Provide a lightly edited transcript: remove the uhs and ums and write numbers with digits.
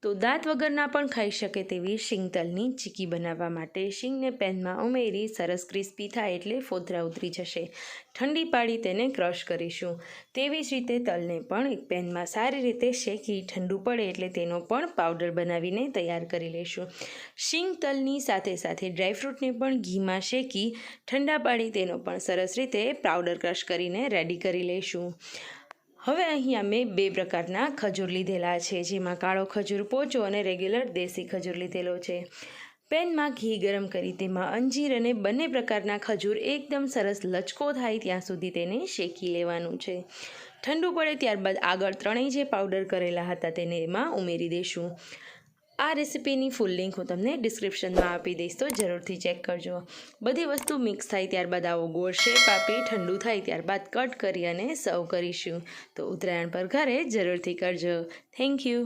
તો દાંત વગરના પણ ખાઈ શકે તેવી શીંગ તલની ચીકી બનાવવા માટે શીંગને પેનમાં ઉમેરી સરસ ક્રિસ્પી થાય એટલે ફોતરા ઉતરી જશે. ઠંડી પાડી તેને ક્રશ કરીશું. તેવી જ રીતે તલને પણ એક પેનમાં સારી રીતે શેકી ઠંડુ પડે એટલે તેનો પણ પાવડર બનાવીને તૈયાર કરી લઈશું. શીંગ તલની સાથે સાથે ડ્રાયફ્રૂટને પણ ઘીમાં શેકી ઠંડા પાડી તેનો પણ સરસ રીતે પાવડર ક્રશ કરીને રેડી કરી લઈશું. હવે અહીંયા મેં 2 પ્રકારના ખજૂર લીધેલા છે, જેમાં કાળો ખજૂર પોચો અને રેગ્યુલર દેશી ખજૂર લીધેલો છે. પેનમાં ઘી ગરમ કરી તેમાં અંજીર અને બંને પ્રકારના ખજૂર એકદમ સરસ લચકો થાય ત્યાં સુધી તેને શેકી લેવાનું છે. ઠંડુ પડે ત્યારબાદ આગળ ત્રણેય જે પાવડર કરેલા હતા તેને એમાં ઉમેરી દઈશું. આ રેસીપીની ફૂલ લિંક હું તમને ડિસ્ક્રિપ્શનમાં આપી દઈશ, તો જરૂરથી ચેક કરજો. બધી વસ્તુ મિક્સ થાય ત્યારબાદ આવો ગોળ શેપ આપી ઠંડુ થાય ત્યારબાદ કટ કરી અને સર્વ કરીશું. તો ઉત્તરાયણ પર ઘરે જરૂરથી કરજો. Thank you.